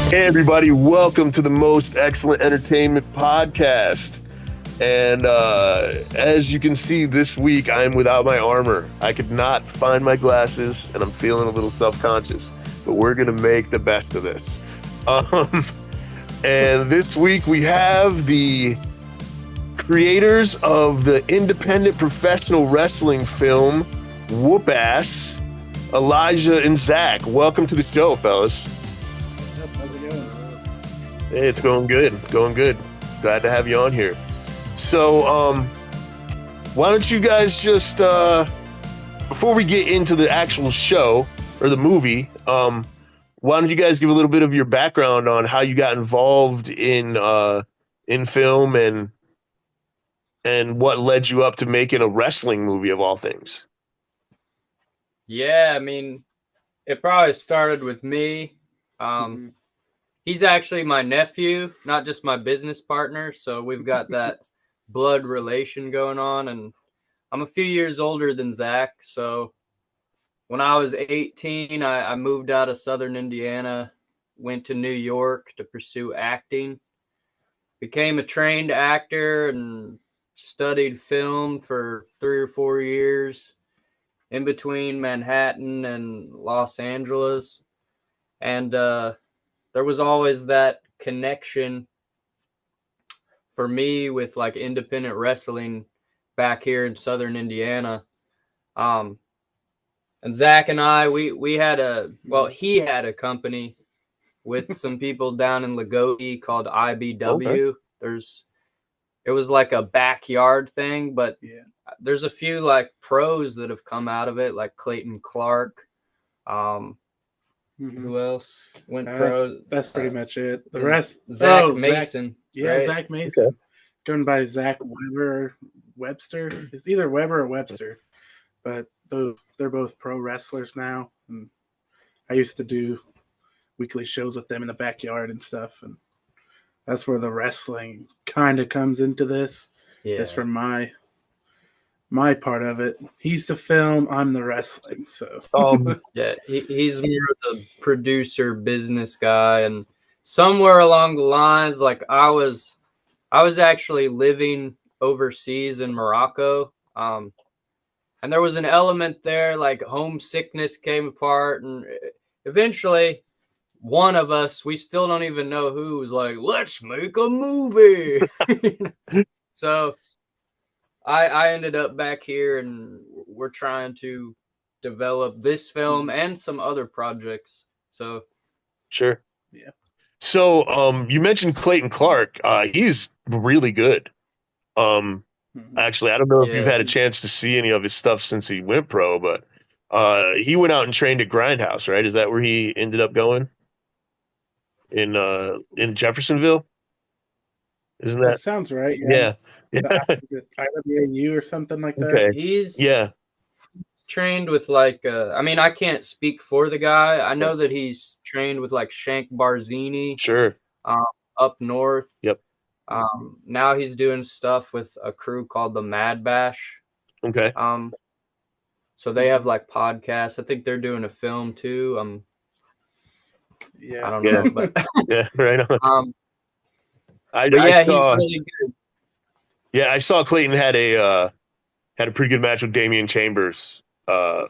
Hey, everybody, welcome to the Most Excellent Entertainment Podcast. And as you can see, this week I'm without my armor. I could not find my glasses, and I'm feeling a little self-conscious, but we're going to make the best of this. And this week we have the creators of the independent professional wrestling film, Wupass, Elijah and Zach. Welcome to the show, fellas. How's it going? Hey, it's going good. Going good. Glad to have you on here. So, why don't you guys just, before we get into the actual show or the movie, why don't you guys give a little bit of your background on how you got involved in film and what led you up to making a wrestling movie of all things? Yeah, I mean, it probably started with me. He's actually my nephew, not just my business partner. So we've got that blood relation going on. And I'm a few years older than Zach. So when I was 18, I moved out of Southern Indiana, went to New York to pursue acting, became a trained actor and studied film for 3 or 4 years in between Manhattan and Los Angeles. And there was always that connection for me with like independent wrestling back here in Southern Indiana. And Zach and I, we had he had a company with some people down in Leighty called IBW. Okay. It was like a backyard thing, but Yeah. there's a few like pros that have come out of it, like Clayton Clark. Who else went pro? That's pretty much it. The rest, Zach Mason. Zach Mason. Okay. Going by Zach Webster. It's either Weber or Webster, but they're both pro wrestlers now. And I used to do weekly shows with them in the backyard and stuff, and that's where the wrestling kind of comes into this. Yeah. It's from my part of it. He's the film, I'm the wrestling. So yeah, he's more of the producer, business guy, and somewhere along the lines, like I was actually living overseas in Morocco, and there was an element there, like homesickness came apart, and eventually one of us, we still don't even know who, was like, let's make a movie. So I ended up back here, and we're trying to develop this film and some other projects. So Sure. Yeah. So, you mentioned Clayton Clark. He's really good. Actually, I don't know if you've had a chance to see any of his stuff since he went pro, but he went out and trained at Grindhouse, right? Is that where he ended up going? In Jeffersonville? Isn't that that? sounds right. Yeah. Is it IWAU or something like that? Okay. he's Yeah. trained with like I mean, I can't speak for the guy. I know that he's trained with like Shank Barzini Sure. up north. Yep. Now he's doing stuff with a crew called the Mad Bash. Okay. So they have like podcasts. I think they're doing a film too. Yeah. I don't know, but Yeah. Right on. but yeah, I he's saw. really good. Yeah, I saw Clayton had a pretty good match with Damian Chambers a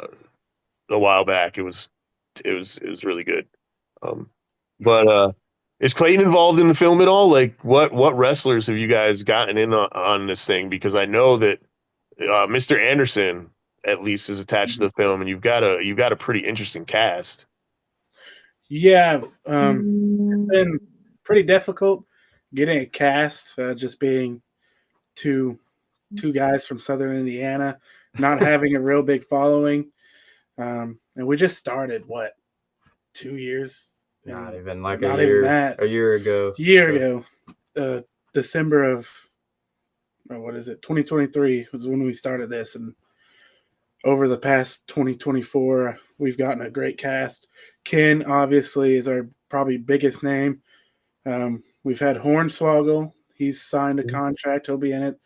while back. It was really good. But is Clayton involved in the film at all? Like, what wrestlers have you guys gotten in on this thing? Because I know that Mr. Anderson at least is attached to the film, and you've got a pretty interesting cast. Yeah, it's been pretty difficult getting a cast, just being two guys from Southern Indiana, not having a real big following, and we just started 2 years? Not even like Not a year, even that. a year ago. December of 2023 was when we started this, and over the past 2024, we've gotten a great cast. Ken obviously is our probably biggest name. We've had Hornswoggle. He's signed a contract. He'll be in it.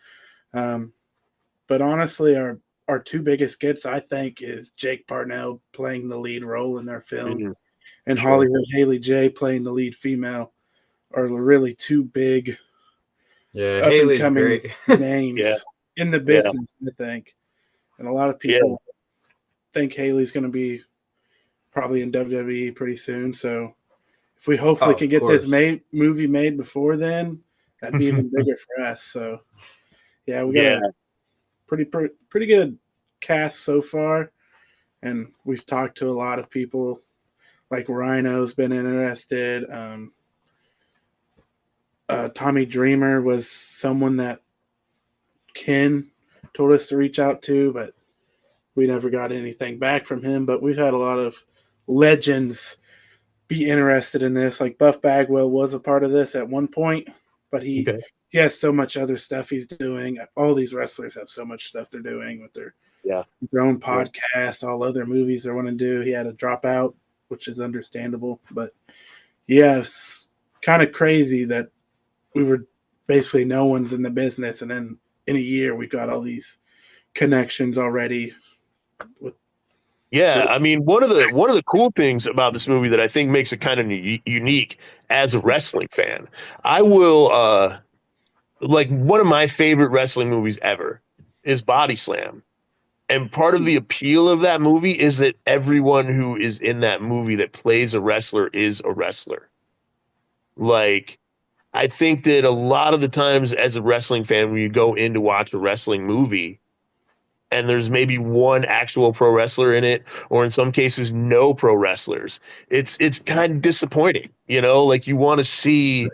But honestly, our two biggest gets, I think, is Jake Parnell playing the lead role in their film. and Sure. Hollywood Haley J playing the lead female are really two big Yeah, up and Haley's coming great. names Yeah. in the Yeah. business, I think. And a lot of Yeah. people think Haley's going to be probably in WWE pretty soon. So if we hopefully Oh, can of get this course. movie made before then, that'd be even bigger for us. So yeah, we got Yeah. a pretty good cast so far, and we've talked to a lot of people. Like Rhino's been interested. Tommy Dreamer was someone that Ken told us to reach out to, but we never got anything back from him. But we've had a lot of legends be interested in this. Like Buff Bagwell was a part of this at one point, but he Okay. has so much other stuff he's doing. All these wrestlers have so much stuff they're doing with their Yeah. own podcast, all other movies they want to do. He had a dropout, which is understandable. But yeah, it's kind of crazy that we were basically no one's in the business, and then in a year we got all these connections already. Yeah, I mean, one of the cool things about this movie that I think makes it kind of unique as a wrestling fan, I will like one of my favorite wrestling movies ever is Body Slam. And part of the appeal of that movie is that everyone who is in that movie that plays a wrestler is a wrestler. Like, I think that a lot of the times as a wrestling fan, when you go in to watch a wrestling movie, and there's maybe one actual pro wrestler in it, or in some cases no pro wrestlers, it's kind of disappointing, like you want to see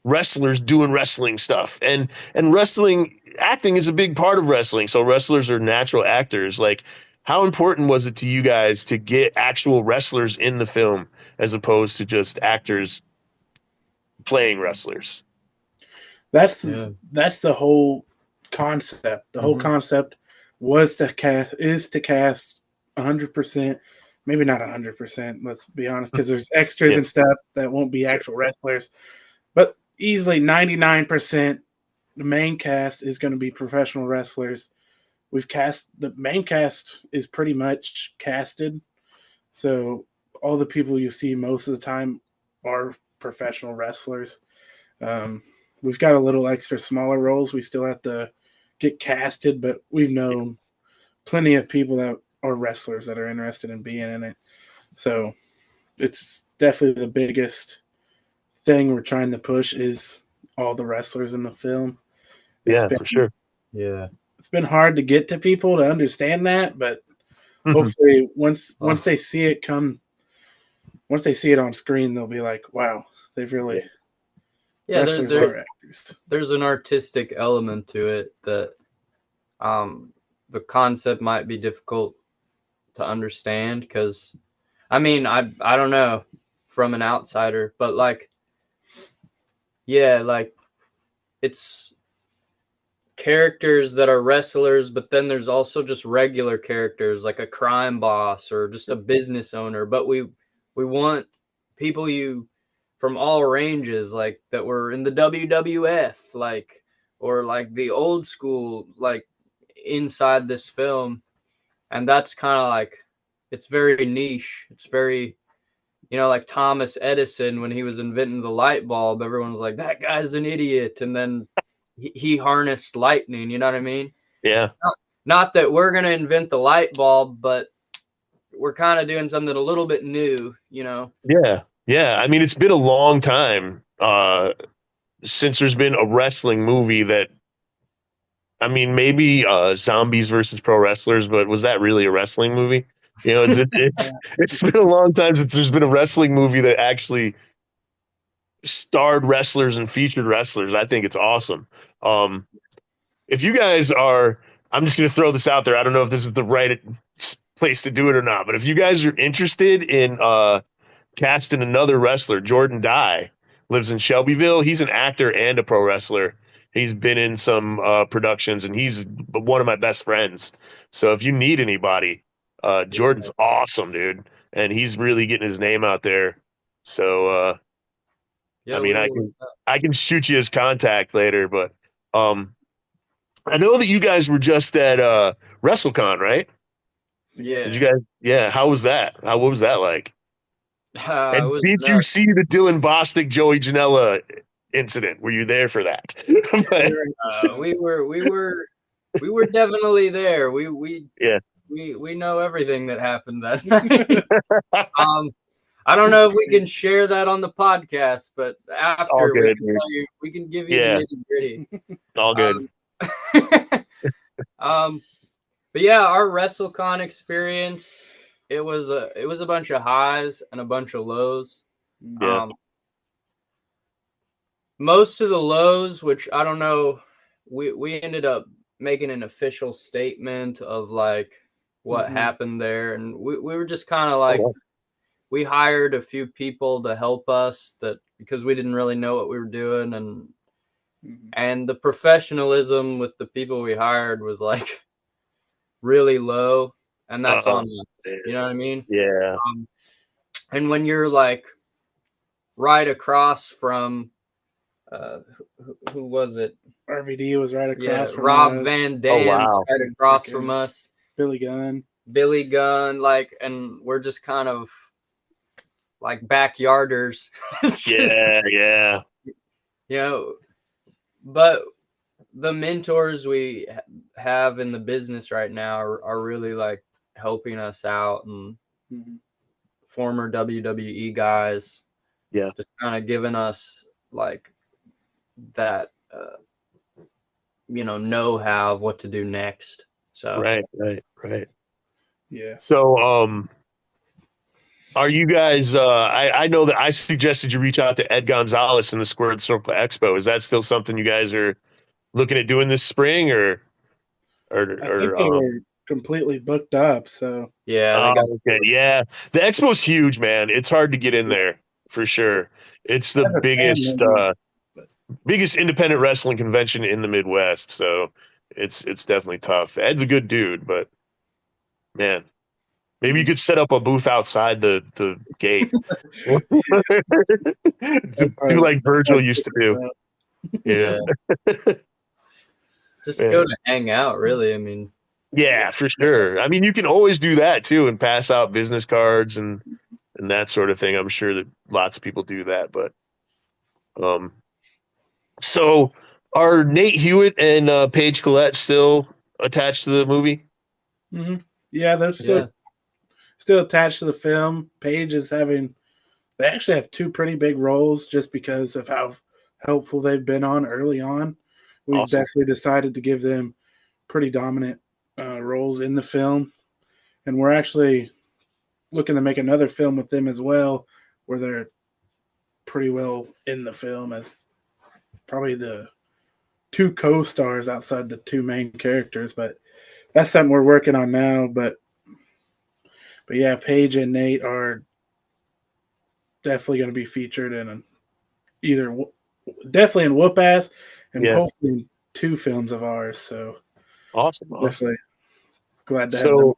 wrestlers doing wrestling stuff, and wrestling acting is a big part of wrestling, so wrestlers are natural actors. Like, how important was it to you guys to get actual wrestlers in the film as opposed to just actors playing wrestlers? That's Yeah. that's the whole concept. The whole concept was to cast 100%, maybe not 100%. Let's be honest, because there's extras Yeah. and stuff that won't be actual wrestlers, but easily 99%. The main cast is going to be professional wrestlers. The main cast is pretty much casted, so all the people you see most of the time are professional wrestlers. Um, we've got a little extra smaller roles. We still have to get casted, but we've known plenty of people that are wrestlers that are interested in being in it. So it's definitely the biggest thing we're trying to push is all the wrestlers in the film. Yeah, for sure. Yeah. It's been hard to get to people to understand that, but Mhm. hopefully once they see it on screen, they'll be like, "Wow, they've really wrestlers are actors." There's an artistic element to it that the concept might be difficult to understand, because I mean, I don't know from an outsider, but like it's characters that are wrestlers, but then there's also just regular characters like a crime boss or just a business owner, but we want people from all ranges, like that were in the WWF, like, or like the old school, like inside this film. And that's kind of like, it's very niche. It's very, like Thomas Edison, when he was inventing the light bulb, everyone was like, that guy's an idiot. And then he harnessed lightning. You know what I mean? Yeah. Not that we're going to invent the light bulb, but we're kind of doing something a little bit new, Yeah. Yeah. I mean, it's been a long time since there's been a wrestling movie that, I mean, maybe Zombies versus Pro Wrestlers, but was that really a wrestling movie? It's been a long time since there's been a wrestling movie that actually starred wrestlers and featured wrestlers. I think it's awesome. If you guys are, I'm just going to throw this out there. I don't know if this is the right place to do it or not, but if you guys are interested in casting another wrestler, Jordan Dye lives in Shelbyville. He's an actor and a pro wrestler. He's been in some productions, and he's one of my best friends. So if you need anybody, Jordan's awesome, dude, and he's really getting his name out there. So I mean, I can shoot you his contact later, but I know that you guys were just at WrestleCon, right? Yeah. Did you guys? Yeah. How was that? What was that like? And was did you see the Dylan Bostic Joey Janela incident? Were you there for that? But, we were definitely there. yeah. We know everything that happened that night. I don't know if we can share that on the podcast, but All after good, we can give you yeah. the nitty gritty. All good. But yeah, our WrestleCon experience, it was a bunch of highs and a bunch of lows. Yeah. Most of the lows, which I don't know, we ended up making an official statement of like what happened there, and we were just kind of like, we hired a few people to help us that because we didn't really know what we were doing, and the professionalism with the people we hired was like really low, and that's on us. You know what I mean? Yeah. And when you're like right across from who was it? RVD was right across from Rob us. Van Dam's right across from us. Billy Gunn, like, and we're just kind of like backyarders. Yeah. You know, but the mentors we have in the business right now are really like helping us out, and former WWE guys, just kind of giving us like that, know-how of what to do next. So right. Yeah. So, are you guys? I know that I suggested you reach out to Ed Gonzalez in the Squared Circle Expo. Is that still something you guys are looking at doing this spring, or I think they were completely booked up. So yeah, yeah. The expo's huge, man. It's hard to get in there for sure. It's the biggest independent wrestling convention in the Midwest, so it's definitely tough. Ed's a good dude, but man, maybe you could set up a booth outside the gate. Do like Virgil used to do. Yeah. Just go to hang out, really. I mean, yeah, for sure. I mean, you can always do that too and pass out business cards and that sort of thing. I'm sure that lots of people do that, but so are Nate Hewitt and Paige Collette still attached to the movie? Yeah, they're still attached to the film. Paige is they actually have two pretty big roles just because of how helpful they've been on early on. We've definitely decided to give them pretty dominant roles in the film, and we're actually looking to make another film with them as well, where they're pretty well in the film as probably the two co-stars outside the two main characters. But that's something we're working on now. But yeah, Paige and Nate are definitely going to be featured in definitely in Wupass and hopefully in two films of ours. So awesome. Definitely glad to have them.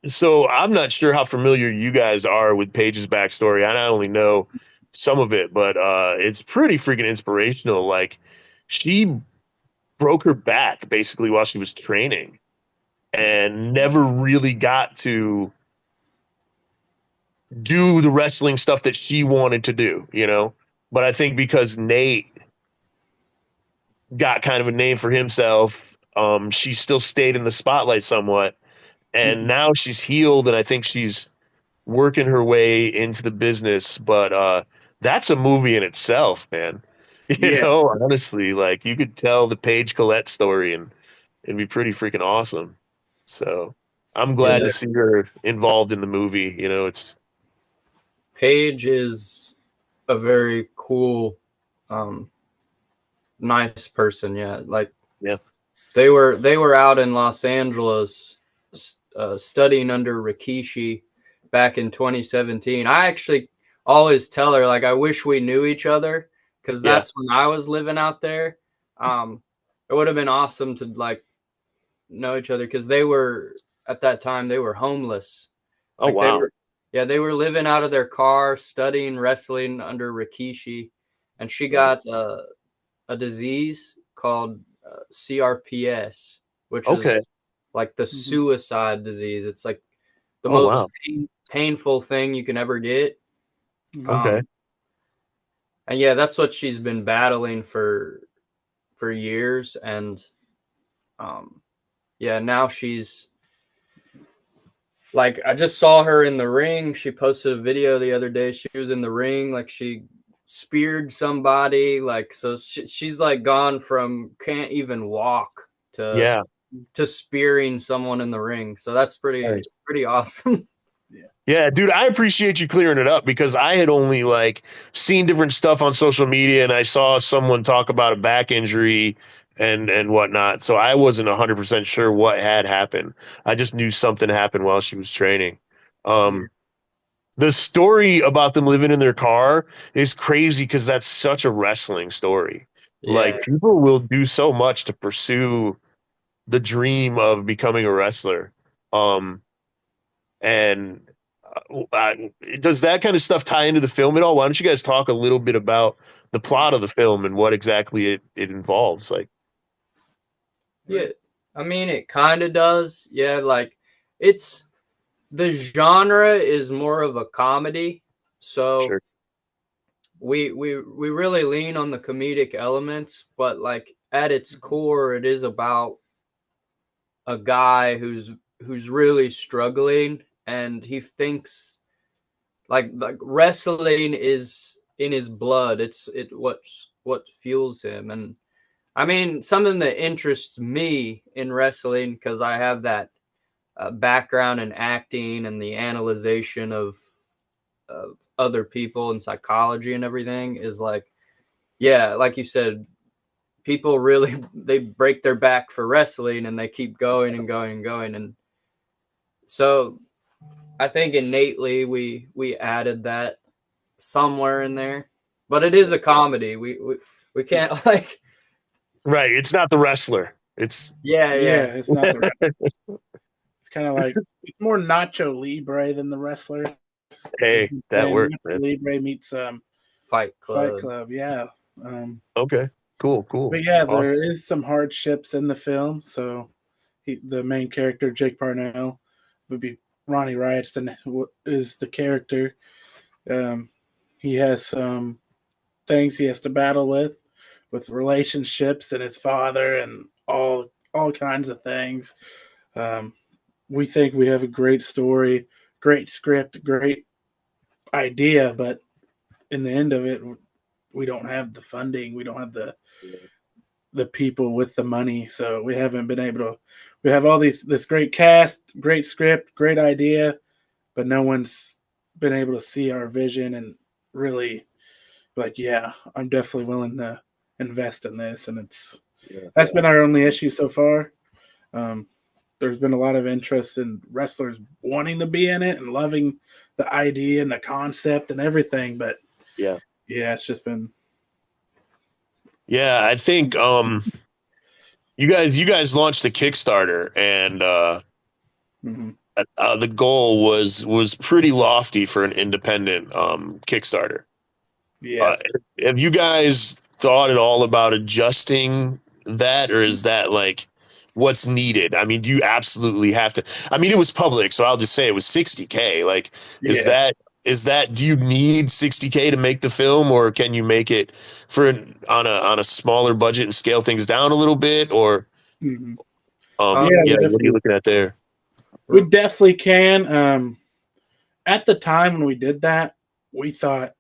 So I'm not sure how familiar you guys are with Paige's backstory. I only know some of it, but it's pretty freaking inspirational. Like, she broke her back basically while she was training and never really got to do the wrestling stuff that she wanted to do, But I think because Nate got kind of a name for himself, she still stayed in the spotlight somewhat. And now she's healed, and I think she's working her way into the business. But that's a movie in itself, man. Honestly, like, you could tell the Paige Collette story and it'd be pretty freaking awesome. So I'm glad to see her involved in the movie. It's Paige is a very cool, nice person. Yeah, like they were out in Los Angeles studying under Rikishi back in 2017. I actually always tell her, like, I wish we knew each other because that's when I was living out there. It would have been awesome to like know each other because they were at that time they were homeless. Oh, wow. They were living out of their car, studying wrestling under Rikishi, and she got a disease called CRPS, which is like the suicide disease. It's like the most painful thing you can ever get. Okay. And yeah, that's what she's been battling for years. And yeah, now she's like, I just saw her in the ring. She posted a video the other day. She was in the ring, like she speared somebody. Like, so she's like gone from can't even walk Yeah. to spearing someone in the ring. So that's pretty awesome. Yeah, dude, I appreciate you clearing it up because I had only like seen different stuff on social media and I saw someone talk about a back injury and whatnot. So I wasn't 100% sure what had happened. I just knew something happened while she was training. Um, the story about them living in their car is crazy because that's such a wrestling story. Yeah. Like people will do so much to pursue the dream of becoming a wrestler. And uh, does that kind of stuff tie into the film at all? Why don't you guys talk a little bit about the plot of the film and what exactly it involves? Like, Yeah. I mean, it kind of does. Yeah. Like, it's the genre is more of a comedy. So sure, we really lean on the comedic elements, but like at its core, it is about a guy who's really struggling, and he thinks like wrestling is in his blood. It's what fuels him. And I mean, something that interests me in wrestling, because I have that background in acting and the analyzation of other people and psychology and everything, is like, yeah, like you said, people really they break their back for wrestling and they keep going and going and going. And so I think innately we added that somewhere in there. But it is a comedy. We can't like, right? It's not the wrestler. It's yeah, Yeah, yeah. it's not the. It's kind of like it's more Nacho Libre than the wrestler. hey, that works, Nacho man. Libre meets Fight Fight Club. Club. Yeah. Um, Okay, cool, but yeah, awesome. there is some hardships in the film. So the main character, Jake Parnell, would be Ronnie Riotson, is the character. Um, he has some things he has to battle with relationships and his father and all kinds of things. Um, we think we have a great story, great script, great idea, but in the end of it, we don't have the funding. We don't have the people with the money, so we haven't been able to. We have all this great cast, great script, great idea, but no one's been able to see our vision and really like, yeah, I'm definitely willing to invest in this, and that's been our only issue so far. Um, there's been a lot of interest in wrestlers wanting to be in it and loving the idea and the concept and everything, but Yeah, yeah, it's just been yeah. I think you guys launched the Kickstarter and mhm. the goal was pretty lofty for an independent Kickstarter. Yeah. Uh, have you guys thought at all about adjusting that, or is that like what's needed? I mean, do you absolutely have to? I mean, it was public, so I'll just say it was 60K. Like, is Yeah. that do you need 60K to make the film, or can you make it on a smaller budget and scale things down a little bit, or Hmm. Um, Yeah, yeah, what are you looking at there? we definitely can. At the time when we did that, we thought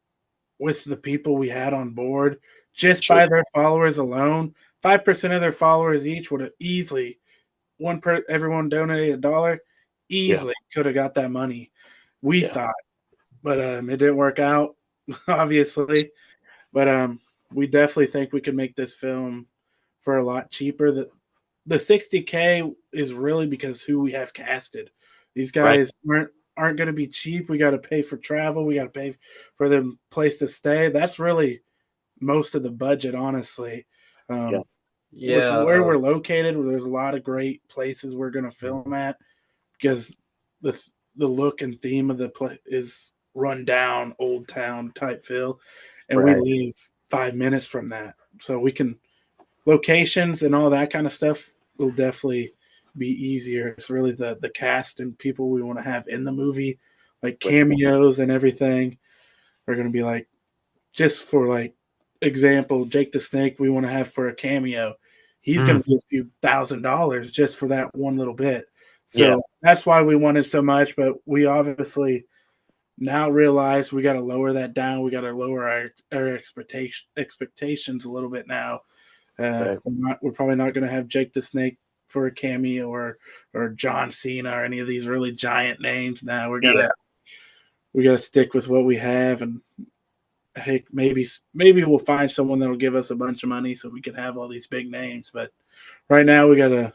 with the people we had on board, just Sure. by their followers alone, 5% of their followers each would have easily everyone donated $1, Yeah, easily could have got that money. We yeah, thought, but it didn't work out, obviously. But we definitely think we can make this film for a lot cheaper. The 60K is really because who we have casted. These right. guys aren't going to be cheap. We got to pay for travel. We got to pay for the place to stay. That's really most of the budget, honestly. Yeah, With yeah, where we're located, there's a lot of great places we're going to film at because the the look and theme of the place is run down old town type feel, and we right. live 5 minutes from that, so we can locations and all that kind of stuff will definitely be easier. It's really the cast and people we want to have in the movie like cameos and everything are going to be like, just for like example, Jake the Snake, we want to have for a cameo. He's going to give you $1,000 just for that one little bit. So that's why we wanted so much, but we obviously now realize we got to lower that down. We got to lower our expectations a little bit now. We're probably not going to have Jake the Snake for a cameo or John Cena or any of these really giant names. Now we gotta stick with what we have, and hey, maybe we'll find someone that'll give us a bunch of money so we can have all these big names. But right now we gotta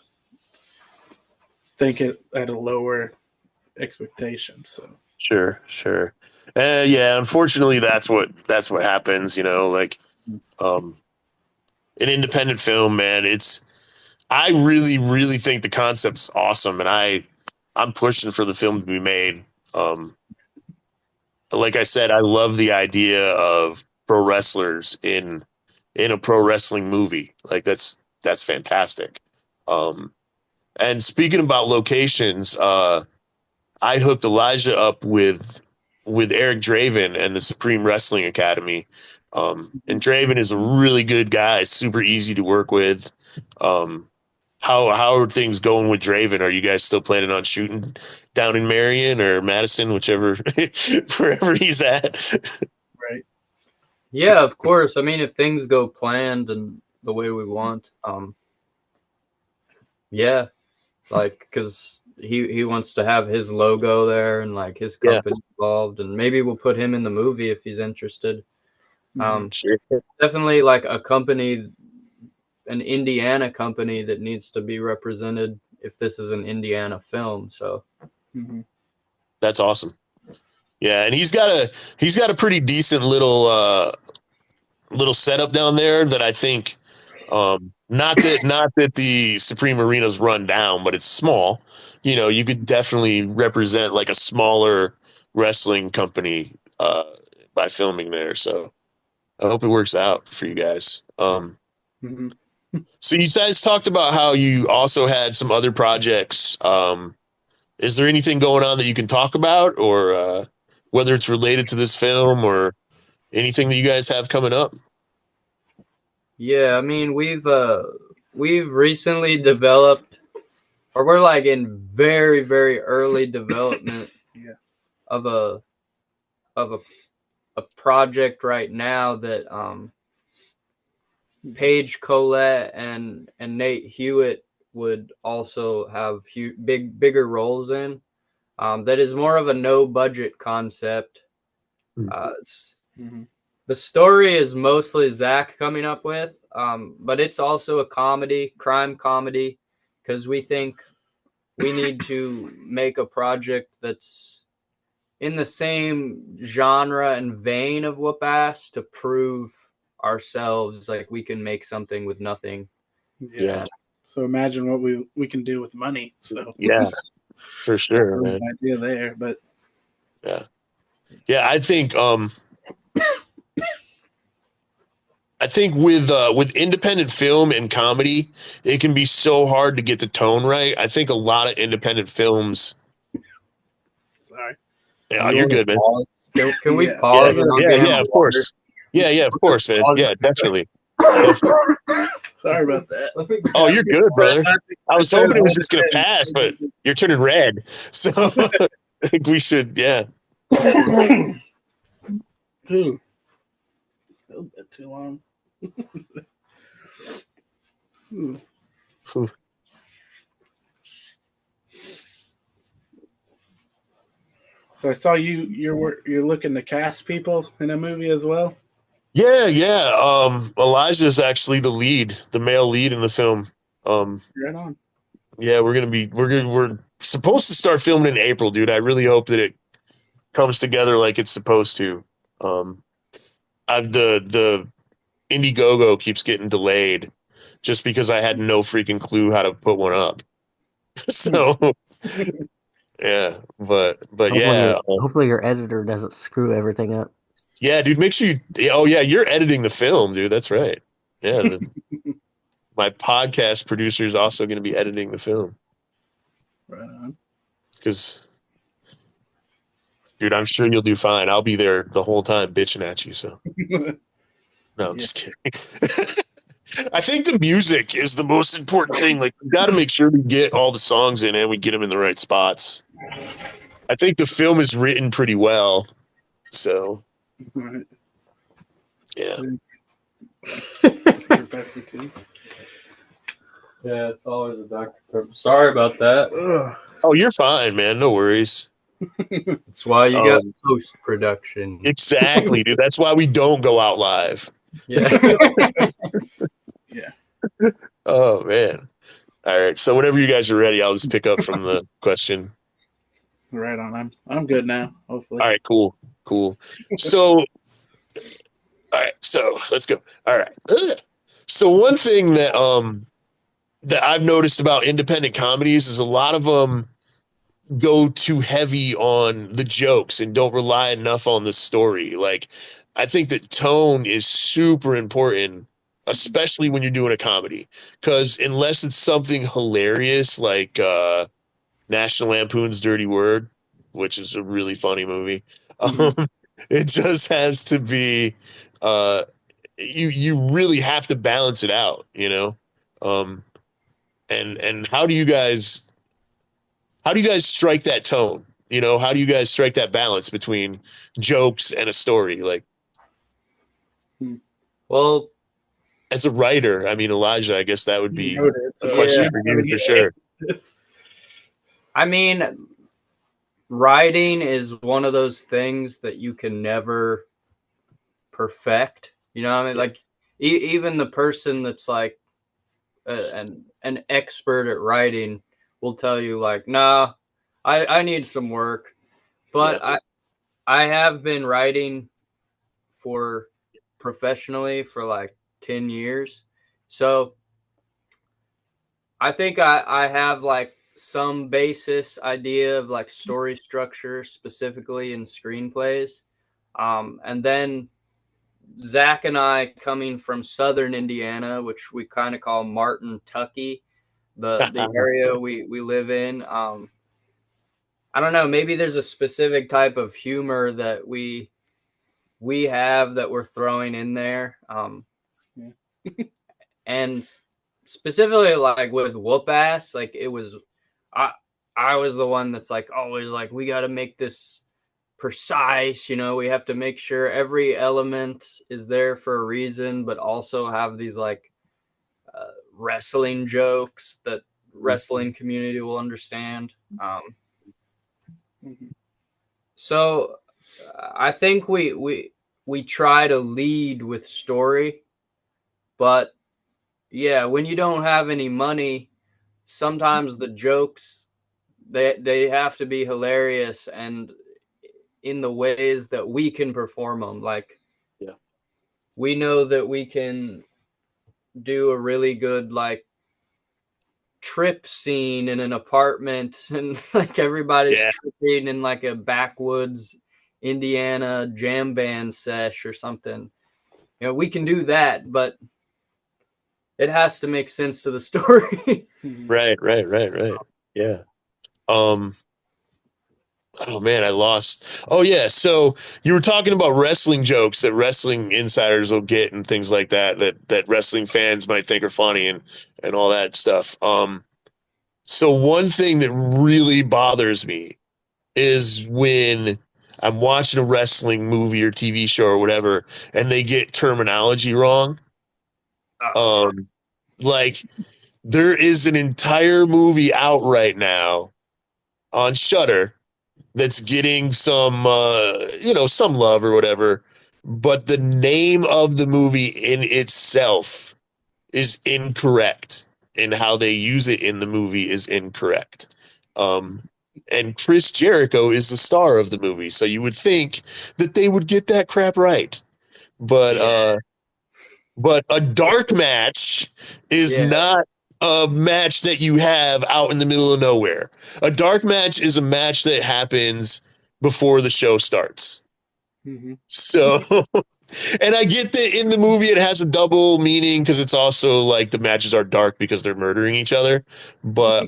think it at a lower expectation. So sure. Yeah, unfortunately, that's what happens. You know, like an independent film, man. I really think the concept's awesome, and I'm pushing for the film to be made. Like I said, I love the idea of pro wrestlers in a pro wrestling movie. Like that's fantastic. And speaking about locations, I hooked Elijah up with Eric Draven and the Supreme Wrestling Academy. And Draven is a really good guy, super easy to work with. How are things going with Draven? Are you guys still planning on shooting down in Marion or Madison, whichever wherever he's at? Right. Yeah, of course. I mean, if things go planned and the way we want, yeah, like because he wants to have his logo there and like his company involved, and maybe we'll put him in the movie if he's interested. Sure. It's definitely like a company, an Indiana company that needs to be represented if this is an Indiana film. So that's awesome. Yeah, and he's got a pretty decent little setup down there that I think not that the Supreme Arena's run down, but it's small. You know, you could definitely represent like a smaller wrestling company by filming there. So I hope it works out for you guys. So you guys talked about how you also had some other projects. Is there anything going on that you can talk about, or whether it's related to this film or anything that you guys have coming up? Yeah, I mean we've recently developed, or we're like in very early development of a project right now that Paige Colette and Nate Hewitt would also have bigger roles in. That is more of a no budget concept. The story is mostly Zach coming up with, but it's also a crime comedy, because we think we need to make a project that's in the same genre and vein of Wupass to prove ourselves like we can make something with nothing. Yeah. So imagine what we can do with money. So yeah, for sure, there's man. an idea there, but yeah, I think with independent film and comedy, it can be so hard to get the tone right. I think a lot of independent films. Sorry. Yeah, you're good, man. Can we pause? Yeah, of course. Yeah, of course, man. Yeah, definitely. Sorry about that. Oh, you're good, brother. I was hoping it was just gonna pass, but you're turning red. So I think we should, yeah. Ooh. A little bit too long. Ooh. So I saw you're looking to cast people in a movie as well. Yeah. Elijah's actually the male lead in the film. Right on. Yeah, we're supposed to start filming in April, dude. I really hope that it comes together like it's supposed to. The Indiegogo keeps getting delayed just because I had no freaking clue how to put one up. So yeah, but yeah. Hopefully your editor doesn't screw everything up. Yeah, dude, make sure you're editing the film, dude. That's right. Yeah, my podcast producer is also going to be editing the film. Right on. Because Dude, I'm sure you'll do fine. I'll be there the whole time bitching at you. So no, I'm Yeah. just kidding. I think the music is the most important thing. Like, we got to make sure we get all the songs in and we get them in the right spots. I think the film is written pretty well. So Right. yeah. Professor T. Yeah, it's always a Dr. Pepper. Sorry about that. Ugh. Oh, you're fine, man. No worries. That's why you got post production. Exactly, dude. That's why we don't go out live. Yeah. Yeah. Oh man. All right. So whenever you guys are ready, I'll just pick up from the question. Right on. I'm good now. Hopefully. All right. Cool. So, all right. So let's go. All right. So one thing that I've noticed about independent comedies is a lot of them go too heavy on the jokes and don't rely enough on the story. Like, I think that tone is super important, especially when you're doing a comedy, because unless it's something hilarious like National Lampoon's Dirty Word, which is a really funny movie, it just has to be you really have to balance it out, you know. And how do you guys strike that tone? You know, how do you guys strike that balance between jokes and a story? Like, Well, as a writer, I mean, Elijah, I guess that would be Noted. a question for you for sure. I mean, writing is one of those things that you can never perfect. You know what I mean? Like, even the person that's like an expert at writing will tell you, like, nah, I need some work. But I have been writing for professionally for like 10 years. So I think I have like some basis idea of like story structure, specifically in screenplays. And then Zach and I, coming from Southern Indiana, which we kind of call Martin Tucky, the area we live in. I don't know, maybe there's a specific type of humor that we have that we're throwing in there. And specifically like with Wupass, like it was, I was the one that's like always like, we got to make this precise, you know, we have to make sure every element is there for a reason, but also have these like wrestling jokes that wrestling community will understand. So I think we try to lead with story, but yeah, when you don't have any money, sometimes the jokes they have to be hilarious and in the ways that we can perform them. Like, we know that we can do a really good like trip scene in an apartment and like everybody's tripping in like a backwoods Indiana jam band sesh or something. You know, we can do that, but it has to make sense to the story. Right. Yeah. Oh man, I lost. Oh yeah, so you were talking about wrestling jokes that wrestling insiders will get and things like that that wrestling fans might think are funny and all that stuff. So one thing that really bothers me is when I'm watching a wrestling movie or TV show or whatever and they get terminology wrong. Like, there is an entire movie out right now on Shudder that's getting some some love or whatever, but the name of the movie in itself is incorrect, and how they use it in the movie is incorrect. And Chris Jericho is the star of the movie, so you would think that they would get that crap right. But a dark match is not a match that you have out in the middle of nowhere. A dark match is a match that happens before the show starts. So, and I get that in the movie it has a double meaning because it's also like the matches are dark because they're murdering each other. But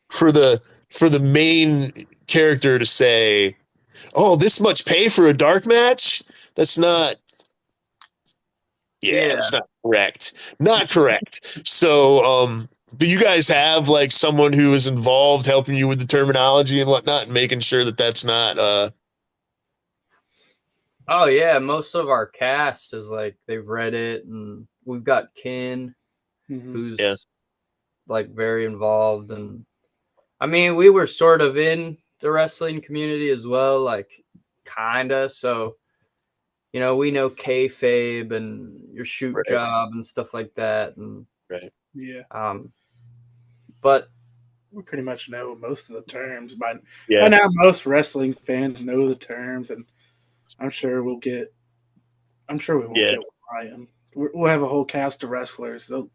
for the main character to say oh, this much pay for a dark match? That's not. Yeah, that's not correct. Not correct. So, do you guys have like someone who is involved helping you with the terminology and whatnot, and making sure that that's not? Oh yeah, most of our cast is like they've read it, and we've got Ken, who's Yeah. like very involved, and I mean we were sort of in the wrestling community as well, like kinda. So we know kayfabe and your shoot Right. job and stuff like that, and Right. Yeah. But We pretty much know most of the terms by Yeah. now. Most wrestling fans know the terms, and I'm sure we won't get one Ryan. We'll have a whole cast of wrestlers. So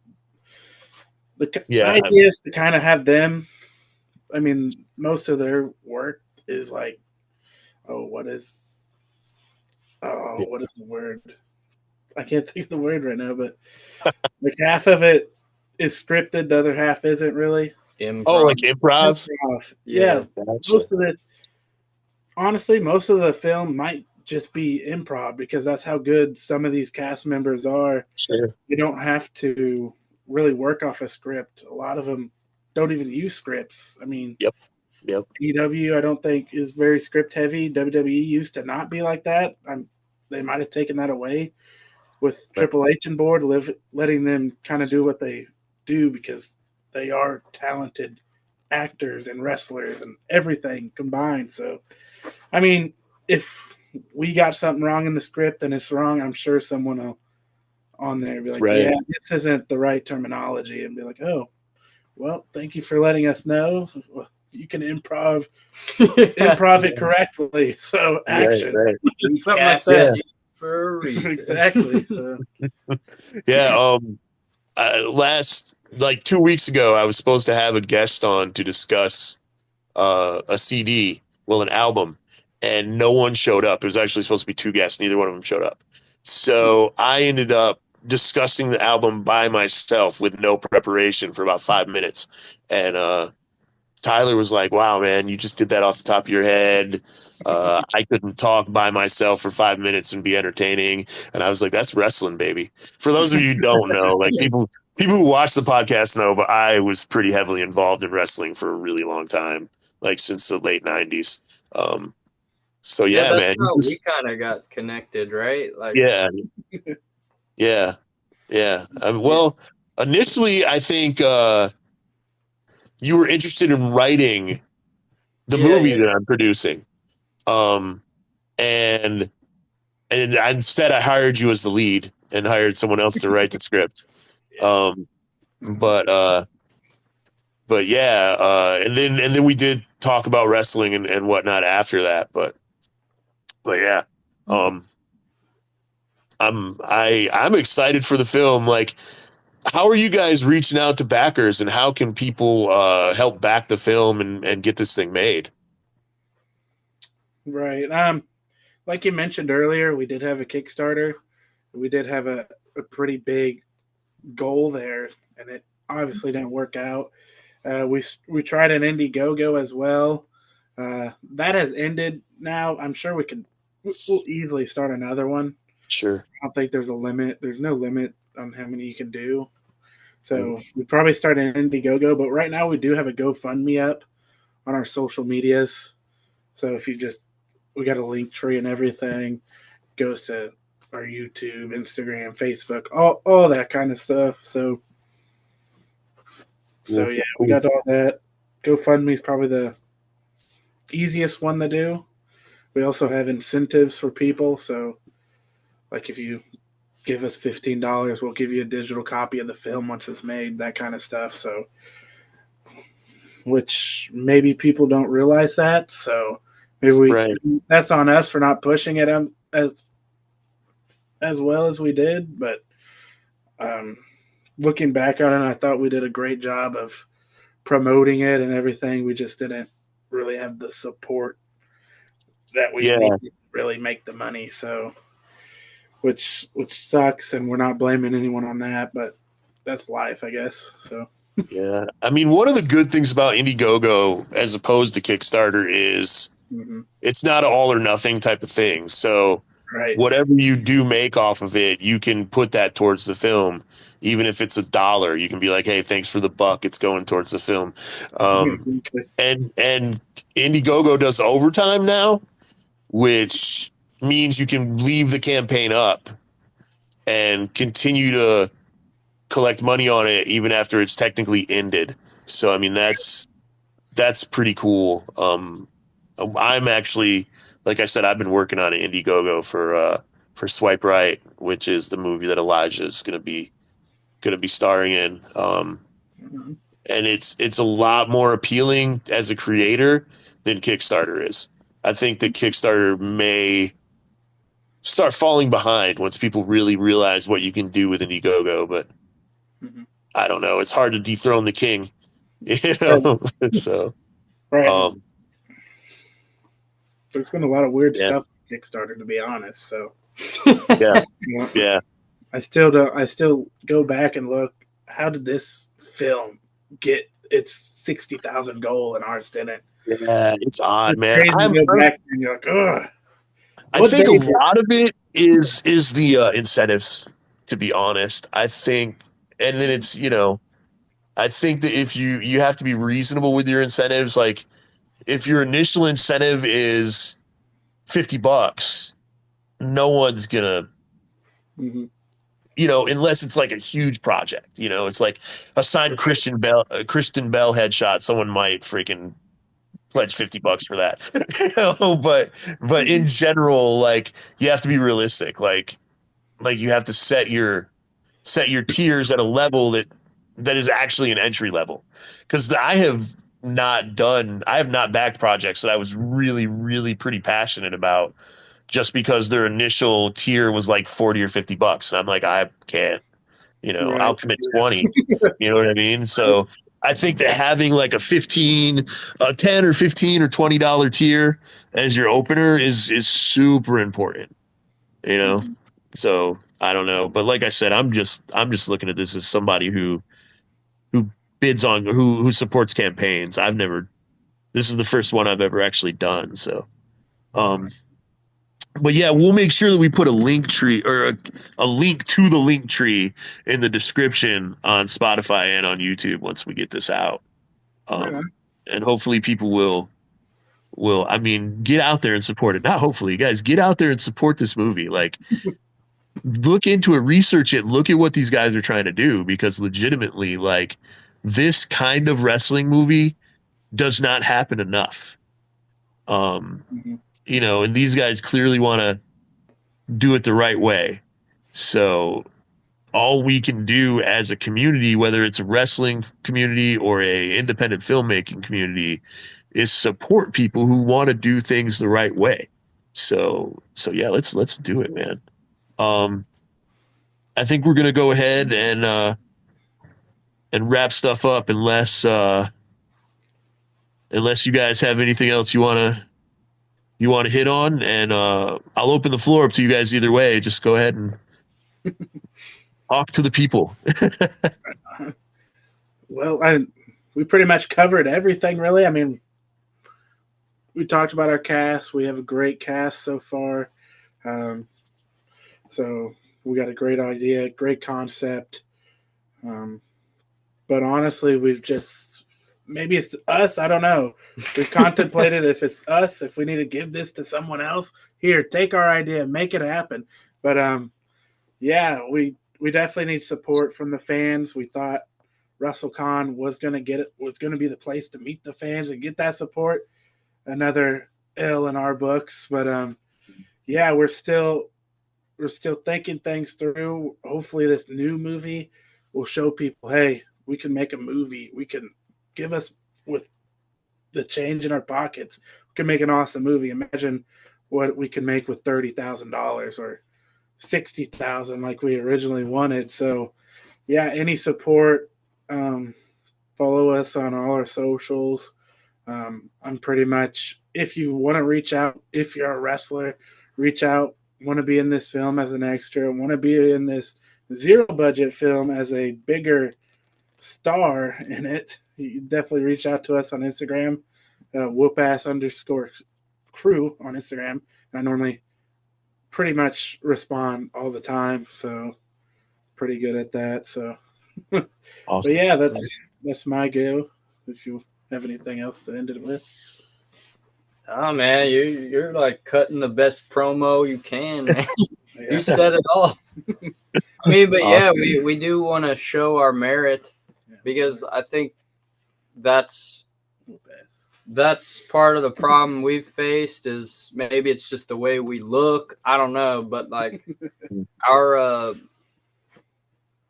the idea is to kind of have them. I mean, most of their work is like, what is the word? I can't think of the word right now, but like half of it is scripted, the other half isn't really. improv. Oh, like improv? Yeah. Gotcha. Most of this, honestly, most of the film might just be improv because that's how good some of these cast members are. Sure. You don't have to really work off a script. A lot of them don't even use scripts. I mean, Yep. EW, I don't think is very script heavy. WWE used to not be like that. They might have taken that away with Triple H and board, letting them kind of do what they do because they are talented actors and wrestlers and everything combined. So, I mean, if we got something wrong in the script and it's wrong, I'm sure someone will on there be like, yeah, this isn't the right terminology, and be like, oh, well, thank you for letting us know. You can improv it correctly. So action. Right. Something like that. For a reason. Exactly. So. Yeah. Last, like 2 weeks ago, I was supposed to have a guest on to discuss a CD, an album, and no one showed up. It was actually supposed to be two guests. Neither one of them showed up. So I ended up discussing the album by myself with no preparation for about 5 minutes. And Tyler was like, wow, man, you just did that off the top of your head. I couldn't talk by myself for 5 minutes and be entertaining. And I was like, that's wrestling, baby. For those of you who don't know, like people who watch the podcast know, but I was pretty heavily involved in wrestling for a really long time, like since the late 90s. So yeah, that's man. how we kind of got connected, right? Like, yeah. Well, initially, I think you were interested in writing the movie that I'm producing, and instead I hired you as the lead and hired someone else to write the script. But yeah, and then we did talk about wrestling and whatnot after that. But yeah, I'm excited for the film. Like, how are you guys reaching out to backers, and how can people help back the film and get this thing made? Right. Like you mentioned earlier, we did have a Kickstarter. We did have a pretty big goal there, and it obviously didn't work out. We tried an Indiegogo as well. That has ended now. I'm sure we'll easily start another one. Sure. I don't think there's a limit. There's no limit on how many you can do. So we probably start an Indiegogo, but right now we do have a GoFundMe up on our social medias. So if we got a link tree and everything, goes to our YouTube, Instagram, Facebook, all that kind of stuff. So yeah, we got all that. GoFundMe is probably the easiest one to do. We also have incentives for people. So like if you give us $15, we'll give you a digital copy of the film once it's made, that kind of stuff. So, which maybe people don't realize that. So maybe that's on us for not pushing it as well as we did. But looking back on it, I thought we did a great job of promoting it and everything. We just didn't really have the support that we need to really make the money. So, which sucks, and we're not blaming anyone on that, but that's life, I guess. So yeah, I mean, one of the good things about Indiegogo as opposed to Kickstarter is Mhm. It's not an all or nothing type of thing. So Right. whatever you do make off of it, you can put that towards the film. Even if it's $1, you can be like, hey, thanks for the buck. It's going towards the film. And Indiegogo does overtime now, which means you can leave the campaign up and continue to collect money on it even after it's technically ended. So I mean that's pretty cool. I'm actually, like I said, I've been working on an Indiegogo for Swipe Right, which is the movie that Elijah is gonna be starring in. Mhm. And it's a lot more appealing as a creator than Kickstarter is. I think that Kickstarter may start falling behind once people really realize what you can do with Indiegogo, but Mhm. I don't know. It's hard to dethrone the king, you Right. know. So, Right. um, There's been a lot of weird yeah, stuff on Kickstarter, to be honest. So yeah, you know, yeah, I still don't. I still go back and look. How did this film get its 60,000 goal and ours didn't? yeah. It's odd, It's man. crazy to go back and you're like, ugh. I What think a they did? lot of it is the incentives. To be honest, I think, and then it's I think that if you have to be reasonable with your incentives, like if your initial incentive is $50, no one's gonna, Mhm. unless it's like a huge project. It's like a signed Christian Bell headshot. Someone might freaking pledge $50 for that. But in Mhm. general, like you have to be realistic. Like you have to set your tiers at a level that is actually an entry level. Because I have not backed projects that I was really, really pretty passionate about just because their initial tier was like 40 or $50. And I'm like, I can't, I'll Right. commit Yeah. 20. You know what I mean? So I think that having like a 10 or 15 or $20 tier as your opener is super important, you know? Mhm. So I don't know. But like I said, I'm just looking at this as somebody who bids on who supports campaigns. This is the first one I've ever actually done. So um but yeah, we'll make sure that we put a link tree or a link to the link tree in the description on Spotify and on YouTube once we get this out. Right Um, on. and hopefully people will I mean get out there and support it. Not hopefully, guys, get out there and support this movie. Like look into it, research it, look at what these guys are trying to do because legitimately, like this kind of wrestling movie does not happen enough. Um, Mhm. and these guys clearly want to do it the right way. So all we can do as a community, whether it's a wrestling community or a independent filmmaking community, is support people who want to do things the right way. So yeah, let's do it, man. Um, I think we're gonna go ahead and wrap stuff up unless you guys have anything else you wanna hit on, and I'll open the floor up to you guys either way. Just go ahead and talk to the people. Well, we pretty much covered everything, really. I mean, we talked about our cast. We have a great cast so far. Um, so we got a great idea, great concept. Um, but honestly, we've just maybe it's us. I don't know. We've contemplated if it's us, if we need to give this to someone else. Here, take our idea, make it happen. But yeah, we definitely need support from the fans. We thought WrestleCon was going to be the place to meet the fans and get that support. Another L in our books, but yeah, we're still thinking things through. Hopefully, this new movie will show people, hey, we can make a movie. We can give us with the change in our pockets. We can make an awesome movie. Imagine what we can make with $30,000 or 60,000 like we originally wanted. So yeah, any support. Um, Follow us on all our socials. I'm pretty much, if you want to reach out, if you're a wrestler, reach out, want to be in this film as an extra, want to be in this zero budget film as a bigger star in it, you definitely reach out to us on Instagram, Wupass crew on Instagram. I normally pretty much respond all the time, so pretty good at that. So, Awesome. but yeah, that's my go. If you have anything else to end it with. Oh man, you're like cutting the best promo you can, man. Yeah. You said it all. I mean, but yeah, we do want to show our merit because I think that's part of the problem we've faced is maybe it's just the way we look. I don't know, but like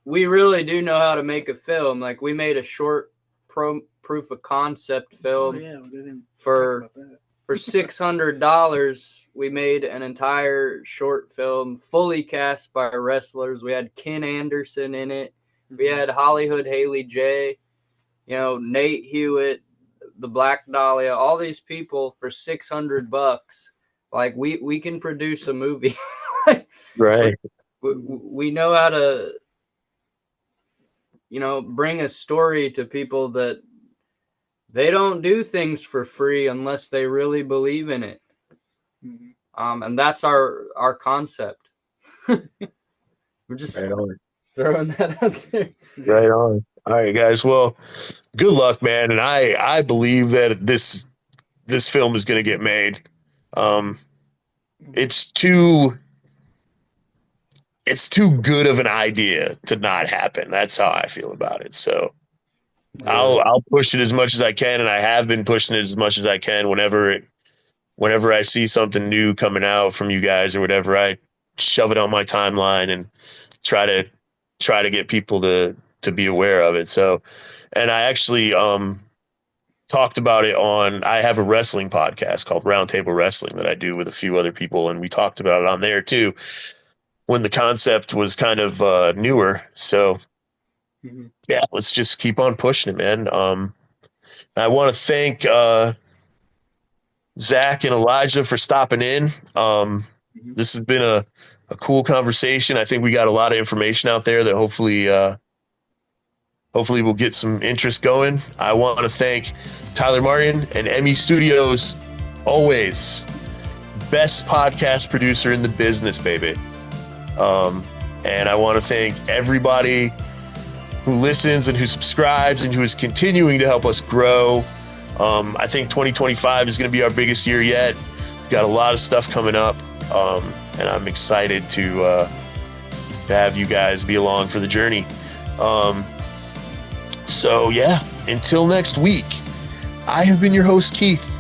we really do know how to make a film. Like we made a short proof of concept film we didn't for talk about that. For $600, we made an entire short film fully cast by wrestlers. We had Ken Anderson in it. We had Hollywood Haley J, Nate Hewitt, the Black Dahlia, all these people for $600. Like we can produce a movie. Right. We know how to, bring a story to people that they don't do things for free unless they really believe in it. Mm-hmm. And that's our concept. We're just throwing that out there. Right on. All right, guys. Well, good luck, man. And I believe that this film is going to get made. It's too good of an idea to not happen. That's how I feel about it. So I'll push it as much as I can, and I have been pushing it as much as I can. Whenever I see something new coming out from you guys or whatever, I shove it on my timeline and try to get people to be aware of it. So, and I actually talked about it I have a wrestling podcast called Roundtable Wrestling that I do with a few other people, and we talked about it on there too when the concept was kind of newer. So yeah, let's just keep on pushing it, man. I want to thank Zach and Elijah for stopping in. This has been a cool conversation. I think we got a lot of information out there that hopefully we'll get some interest going. I want to thank Tyler Martin and ME Studios, always best podcast producer in the business, baby. And I want to thank everybody who listens and who subscribes and who is continuing to help us grow. I think 2025 is going to be our biggest year yet. We've got a lot of stuff coming up, and I'm excited to have you guys be along for the journey. So yeah, until next week, I have been your host, Keith,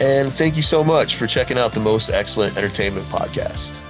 and thank you so much for checking out the Most Excellent Entertainment Podcast.